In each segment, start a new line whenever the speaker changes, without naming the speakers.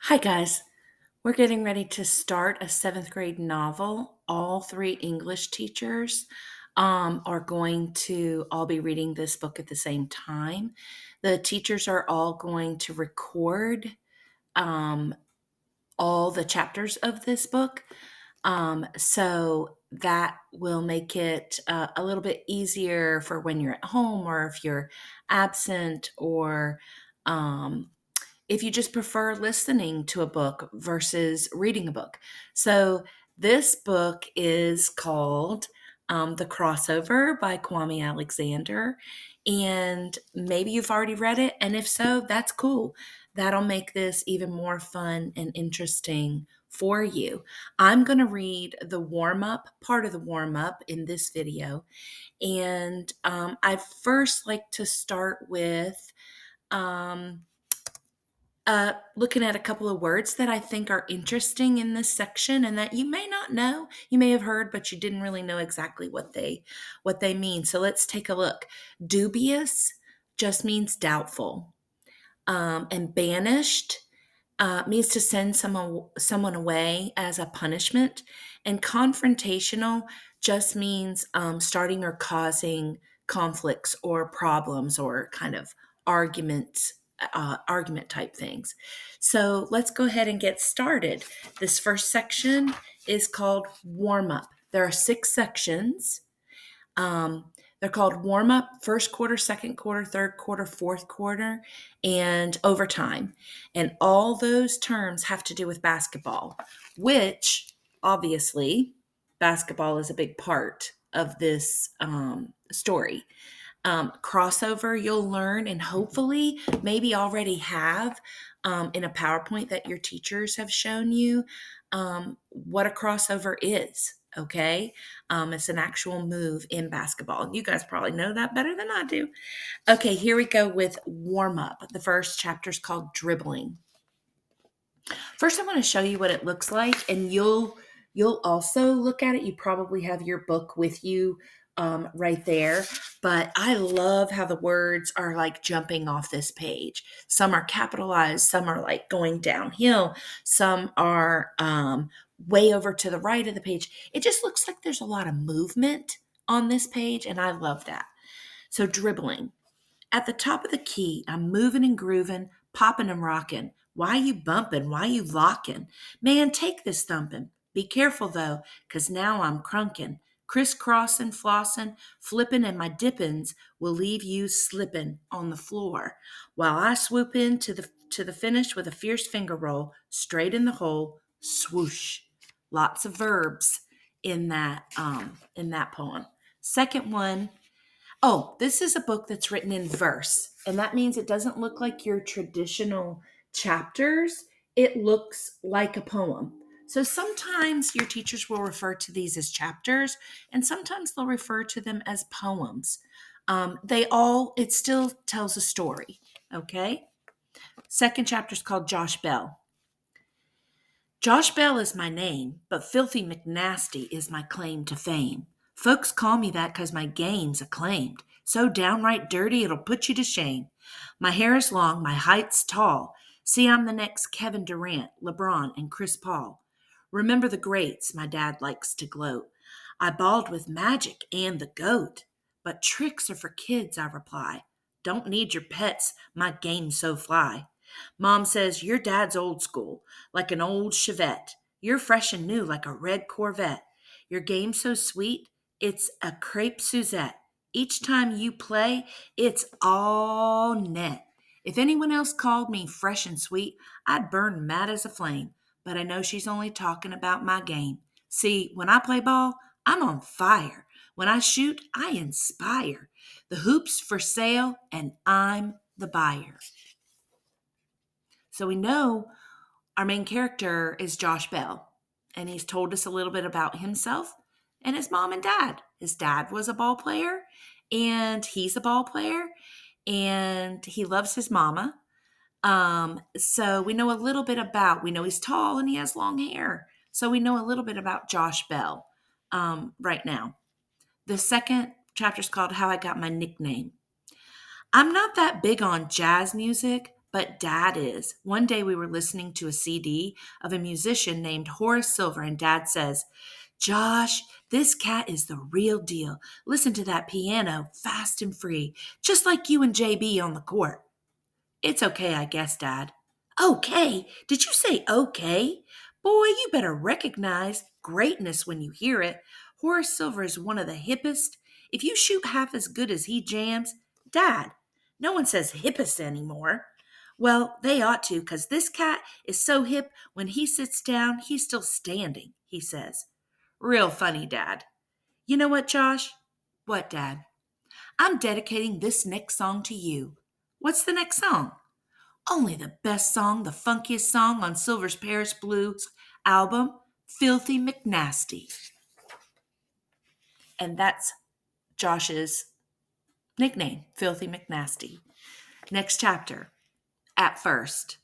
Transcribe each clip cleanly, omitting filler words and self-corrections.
Hi, guys. We're getting ready to start a seventh grade novel. All three English teachers are going to all be reading this book at the same time. The teachers are all going to record um, all the chapters of this book. So that will make it a little bit easier for when you're at home or if you're absent or um, if you just prefer listening to a book versus reading a book. So, this book is called The Crossover by Kwame Alexander. And maybe you've already read it. And if so, that's cool. That'll make this even more fun and interesting for you. I'm going to read the warm up, part of the warm up in this video. And I'd first like to start with. Um, looking at a couple of words that I think are interesting in this section and that you may not know. You may have heard, but you didn't really know exactly what they mean. So let's take a look. Dubious just means doubtful, and banished means to send someone away as a punishment, and confrontational just means starting or causing conflicts or problems or kind of arguments, argument type things. So let's go ahead and get started. This first section is called warm up. There are 6 sections. Um, they're called warm up, first quarter, second quarter, third quarter, fourth quarter, and overtime. And all those terms have to do with basketball, which obviously basketball is a big part of this story. Crossover, you'll learn and hopefully maybe already have in a PowerPoint that your teachers have shown you what a crossover is. Okay. It's an actual move in basketball. You guys probably know that better than I do. Okay, here we go with warm up. The first chapter is called dribbling. First, I want to show you what it looks like, and you'll also look at it. You probably have your book with you right there, but I love how the words are like jumping off this page. Some are capitalized, some are like going downhill, some are way over to the right of the page. It just looks like there's a lot of movement on this page, and I love that. So, dribbling. At the top of the key, I'm moving and grooving, popping and rocking. Why you bumping? Why you locking? Man, take this thumping. Be careful though, 'cause now I'm crunking. Crisscrossing, flossing, flipping, and my dippins will leave you slipping on the floor. While I swoop in to the finish with a fierce finger roll, straight in the hole, swoosh. Lots of verbs in that poem. Second one. Oh, this is a book that's written in verse, and that means it doesn't look like your traditional chapters. It looks like a poem. So sometimes your teachers will refer to these as chapters, and sometimes they'll refer to them as poems. It still tells a story, okay? Second chapter is called Josh Bell. Josh Bell is my name, but Filthy McNasty is my claim to fame. Folks call me that 'cause my game's acclaimed. So downright dirty it'll put you to shame. My hair is long, my height's tall. See, I'm the next Kevin Durant, LeBron, and Chris Paul. Remember the greats, my dad likes to gloat. I balled with Magic and the GOAT. But tricks are for kids, I reply. Don't need your pets, my game's so fly. Mom says, your dad's old school, like an old Chevette. You're fresh and new, like a red Corvette. Your game's so sweet, it's a crepe Suzette. Each time you play, it's all net. If anyone else called me fresh and sweet, I'd burn mad as a flame. But I know she's only talking about my game. See, when I play ball, I'm on fire. When I shoot, I inspire. The hoop's for sale, and I'm the buyer. So we know our main character is Josh Bell, and he's told us a little bit about himself and his mom and dad. His dad was a ball player, and he's a ball player, and he loves his mama. So we know a little bit we know he's tall and he has long hair. So we know a little bit about Josh Bell right now. The second chapter is called How I Got My Nickname. I'm not that big on jazz music, but Dad is. One day we were listening to a CD of a musician named Horace Silver, and Dad says, Josh, this cat is the real deal. Listen to that piano, fast and free, just like you and JB on the court. It's okay, I guess, Dad. Okay? Did you say okay? Boy, you better recognize greatness when you hear it. Horace Silver is one of the hippest. If you shoot half as good as he jams, Dad, no one says hippest anymore. Well, they ought to, 'cause this cat is so hip when he sits down, he's still standing, he says. Real funny, Dad. You know what, Josh? What, Dad? I'm dedicating this next song to you. What's the next song? Only the best song, the funkiest song on Silver's Paris Blues album, Filthy McNasty. And that's Josh's nickname, Filthy McNasty. Next chapter. At first.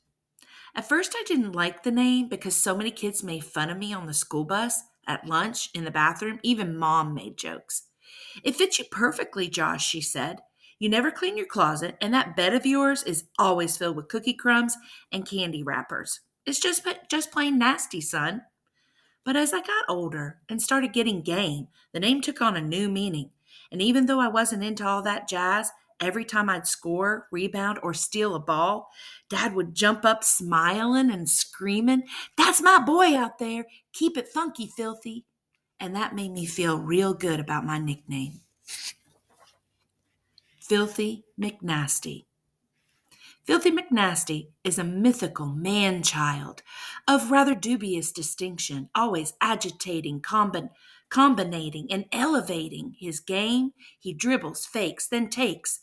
At first, I didn't like the name because so many kids made fun of me on the school bus, at lunch, in the bathroom. Even Mom made jokes. It fits you perfectly, Josh, she said. You never clean your closet, and that bed of yours is always filled with cookie crumbs and candy wrappers. It's just plain nasty, son. But as I got older and started getting game, the name took on a new meaning. And even though I wasn't into all that jazz, every time I'd score, rebound, or steal a ball, Dad would jump up smiling and screaming, That's my boy out there. Keep it funky, Filthy. And that made me feel real good about my nickname. Filthy McNasty. Filthy McNasty is a mythical man-child of rather dubious distinction, always agitating, combinating, and elevating his game. He dribbles, fakes, then takes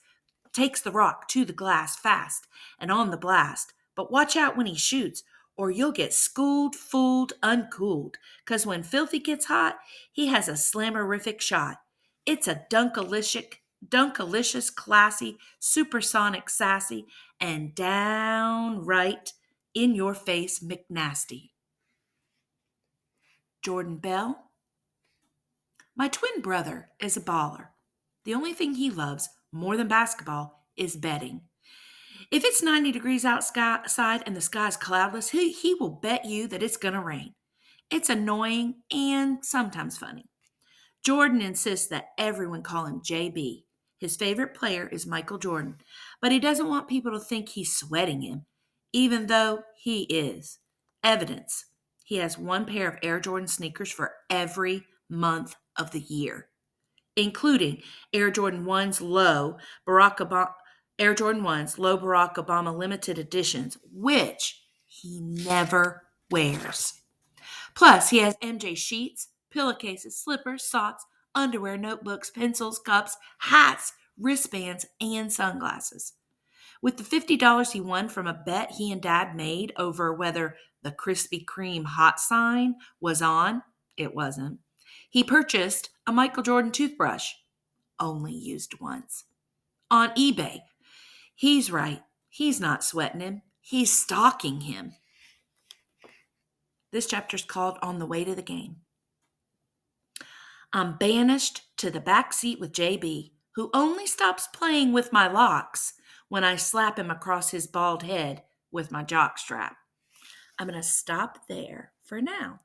the rock to the glass fast and on the blast. But watch out when he shoots, or you'll get schooled, fooled, uncooled. 'Cause when Filthy gets hot, he has a slammerific shot. It's a dunkalicious, classy, supersonic, sassy, and downright in your face McNasty. Jordan Bell. My twin brother is a baller. The only thing he loves more than basketball is betting. If it's 90 degrees outside and the sky's cloudless, he will bet you that it's going to rain. It's annoying and sometimes funny. Jordan insists that everyone call him JB. His favorite player is Michael Jordan, but he doesn't want people to think he's sweating him, even though he is. Evidence. He has one pair of Air Jordan sneakers for every month of the year, including Air Jordan 1's Air Jordan 1's low Barack Obama limited editions, which he never wears. Plus, he has MJ sheets, pillowcases, slippers, socks, underwear, notebooks, pencils, cups, hats, wristbands, and sunglasses. With the $50 he won from a bet he and Dad made over whether the Krispy Kreme hot sign was on, it wasn't. He purchased a Michael Jordan toothbrush, only used once, on eBay. He's right. He's not sweating him. He's stalking him. This chapter's called On the Way to the Game. I'm banished to the back seat with JB, who only stops playing with my locks when I slap him across his bald head with my jockstrap. I'm going to stop there for now.